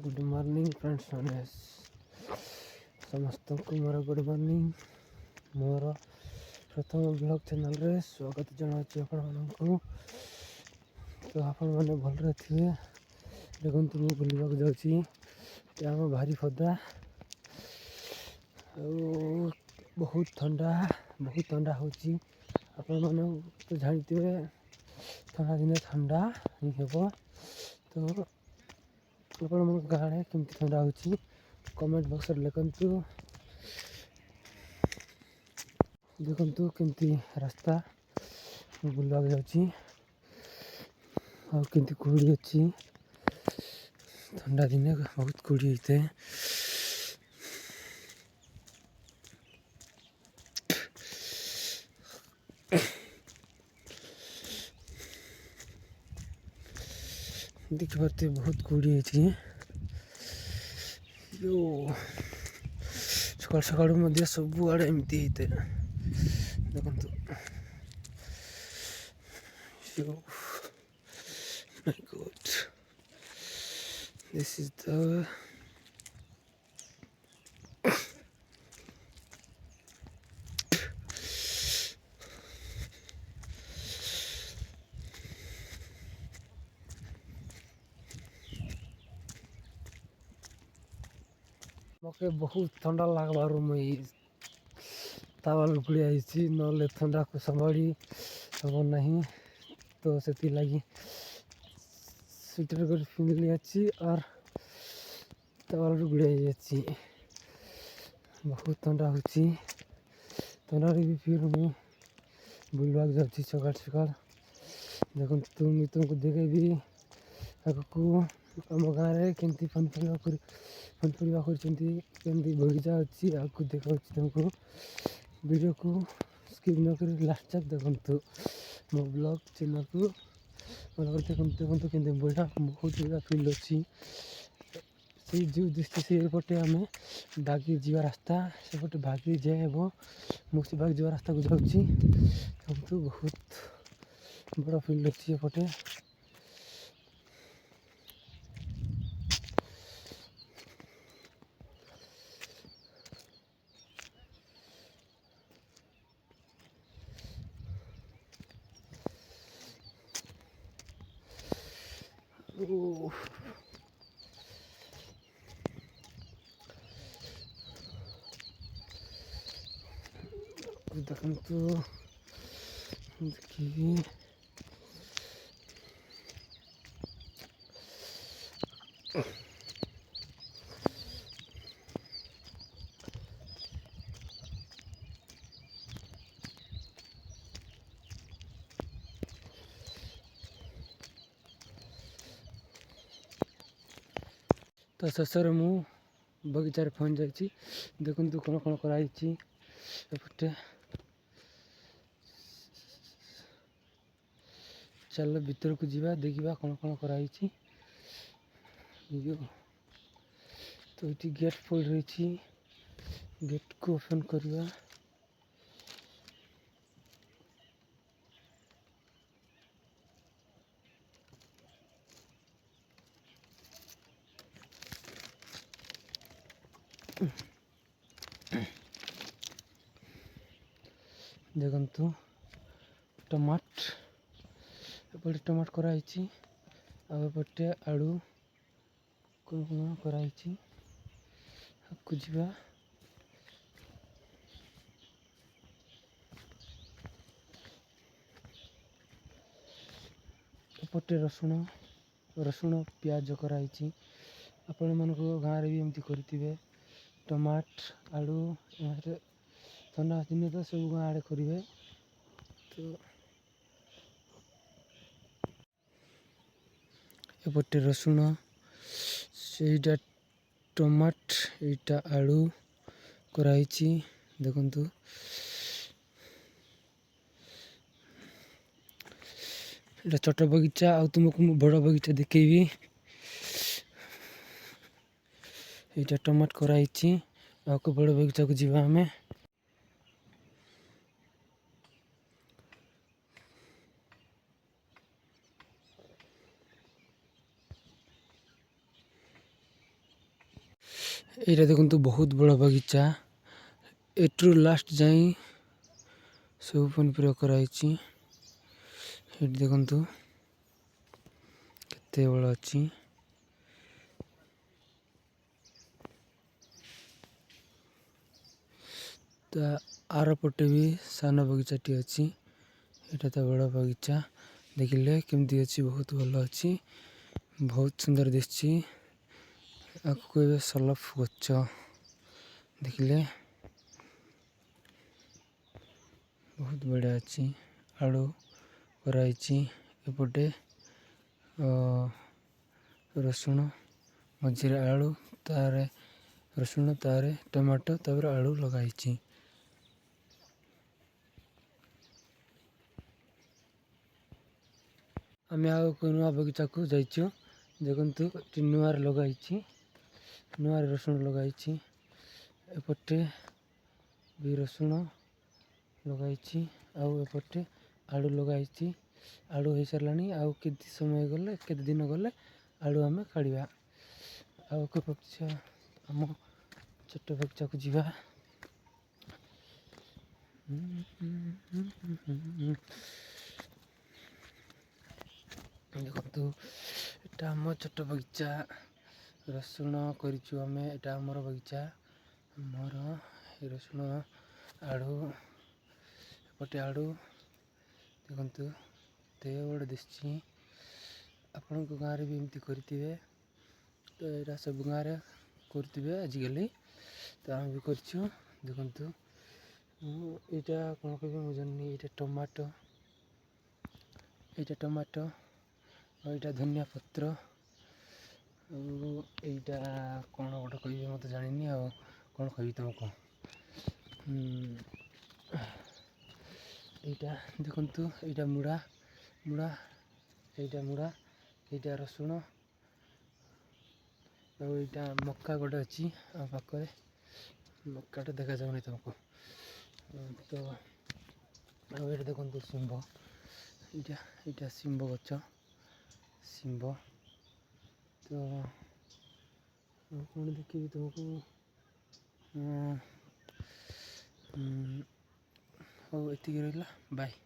Good morning friends मैंने समस्त को मोर गुड मॉर्निंग मोर प्रथम ब्लॉग चैनल रे स्वागत जनाऊँ आपको। तो आपण मैंने भलरे थे देखो मुझे बुलवाक जाऊँगी आम भारी फदा बहुत ठंडा होची आपण मैंने तो जानते ठंडा दिन ठंडा ही हे। तो ଆପଣ ଗାଁରେ କେମିତି ଥଣ୍ଡା ହେଉଛି କମେଣ୍ଟ ବକ୍ସରେ ଲେଖନ୍ତୁ। ଦେଖନ୍ତୁ କେମିତି ରାସ୍ତା ବୁଲିବାକୁ ଯାଉଛି ଆଉ କେମିତି କୁହୁଡ଼ି ଅଛି। ଥଣ୍ଡା ଦିନେ ବହୁତ କୁହୁଡ଼ି ହେଇଥାଏ। ଦେଖିପାରୁଥିବେ ବହୁତ କୁହୁଡ଼ି ହେଇଛି। ସକାଳୁ ସକାଳୁ ମଧ୍ୟ ସବୁଆଡ଼େ ଏମିତି ହେଇଥାଏ ଦେଖନ୍ତୁ। My God, this is the मके बहुत ठंडा लगबारू मुई तावाल उखड़ी आईसी नले ठंडा को संभाड़ी हम नहीं। तो से लगी स्वेटर कर पिंधली अच्छी और तावाल उखड़ी आई बहुत ठंडा होची। ठंडा भी फिर मुई बुलवाक जाऊँगी सकाल सकाल। देखो तुमको देखेबी आगको आम गाँव केमती पनिपरिया करमती बगीचा अच्छी आगे देखा तुमको वीडियो को स्किप न कर लास्ट तक देखु मो ब्लॉग चैनल को देखते के बढ़िया बहुत बढ़िया फील्ड अच्छी से जो दिखते से पटे आम बागी जा रास्ता सेपटे बागी जाए मुझे बागी जा रास्ता को जाऊँगी बहुत बड़ा फील्ड अच्छी एपटे। देखु देखिए तो शेष मु बगीचार पहुँच जाइए। देखु कौन कौन करपटे चल भीतर को जीवा देखा कौन कौन कराई। तो ये गेट पड़ रही गेट को ओपन करवा देखु टमाट टमाट कराई आपटे आलू कौन कौन कराई जावा एपटे रसुण प्याज कराई आपण मान गाँव भी एमती करेंगे टमाट आलू ठंडा दिन तो सब गाँव आड़े करेंगे। तो एपटे रसुण से टमाट यहाँ आलू कराई देखु ये छोट बगीचा आ तुमको बड़ बगीचा देखेबी। यहाँ टमाट कराई आगे बड़ बगीचा को जीवा आमे। ଏଇଟା ଦେଖନ୍ତୁ ବହୁତ ବଡ଼ ବଗିଚା। ଏଠୁ ଲାଷ୍ଟ ଯାଇ ସବୁ ପନିପରିବା କରାହେଇଛି। ଏଠି ଦେଖନ୍ତୁ କେତେ ବଡ଼ ଅଛି। ତା ଆର ପଟେ ବି ସାନ ବଗିଚାଟି ଅଛି। ଏଇଟା ତ ବଡ଼ ବଗିଚା, ଦେଖିଲେ କେମିତି ଅଛି, ବହୁତ ଭଲ ଅଛି, ବହୁତ ସୁନ୍ଦର ଦିଶୁଛି। ଆଗକୁ ଏବେ ସଲଫ ଗଛ ଦେଖିଲେ ବହୁତ ବଢ଼ିଆ ଅଛି। ଆଳୁ କରାହେଇଛି। ଏପଟେ ରସୁଣ, ମଝିରେ ଆଳୁ, ତାରେ ରସୁଣ, ତାରେ ଟମାଟୋ, ତାପରେ ଆଳୁ ଲଗାହେଇଛି। ଆମେ ଆଉ ନୂଆ ବଗିଚାକୁ ଯାଇଛୁ। ଦେଖନ୍ତୁ ଏଠି ନୂଆରେ ଲଗାହେଇଛି, ନୂଆରେ ରସୁଣ ଲଗାହେଇଛି। ଏପଟେ ବି ରସୁଣ ଲଗାହେଇଛି, ଆଉ ଏପଟେ ଆଳୁ ଲଗାହେଇଛି। ଆଳୁ ହେଇସାରିଲାଣି, ଆଉ କେତେ ସମୟ ଗଲେ, କେତେ ଦିନ ଗଲେ ଆଳୁ ଆମେ କାଢ଼ିବା। ଆଉ ଏକ ବଗିଚା, ଆମ ଛୋଟ ବଗିଚାକୁ ଯିବା। ଦେଖନ୍ତୁ ଏଇଟା ଆମ ଛୋଟ ବଗିଚା, ରସୁଣ କରିଛୁ ଆମେ। ଏଇଟା ଆମର ବଗିଚା, ଆମର ରସୁଣ, ଆଳୁ, ଏପଟେ ଆଳୁ ଦେଖନ୍ତୁ ଏତେ ବଡ଼ ଦିଶୁଛି। ଆପଣଙ୍କ ଗାଁରେ ବି ଏମିତି କରିଥିବେ, ତ ଏଇଟା ସବୁ ଗାଁରେ କରୁଥିବେ ଆଜିକାଲି, ତ ଆମେ ବି କରିଛୁ। ଦେଖନ୍ତୁ ଏଇଟା କ'ଣ କହିବି ମୁଁ ଜାଣିନି। ଏଇଟା ଟମାଟୋ, ଏଇଟା ଟମାଟୋ, ଆଉ ଏଇଟା ଧନିଆ ପତ୍ର, ଆଉ ଏଇଟା କ'ଣ ଗୋଟେ କହିବି ମୋତେ ଜାଣିନି। ଆଉ କ'ଣ କହିବି ତୁମକୁ। ଏଇଟା ଦେଖନ୍ତୁ, ଏଇଟା ମୁଡ଼ା, ଏଇଟା ରସୁଣ, ଆଉ ଏଇଟା ମକା ଗୋଟେ ଅଛି ଆମ ପାଖରେ। ମକାଟା ଦେଖାଯାଉନି ତୁମକୁ। ତ ଆଉ ଏଇଟା ଦେଖନ୍ତୁ ଶିମ୍ବ, ଏଇଟା ଶିମ୍ବ ଗଛ, ଶିମ୍ବ। ତ କ'ଣ ଦେଖିବି ତୁମକୁ। ହଉ ଏତିକି ରହିଲା, ବାଏ।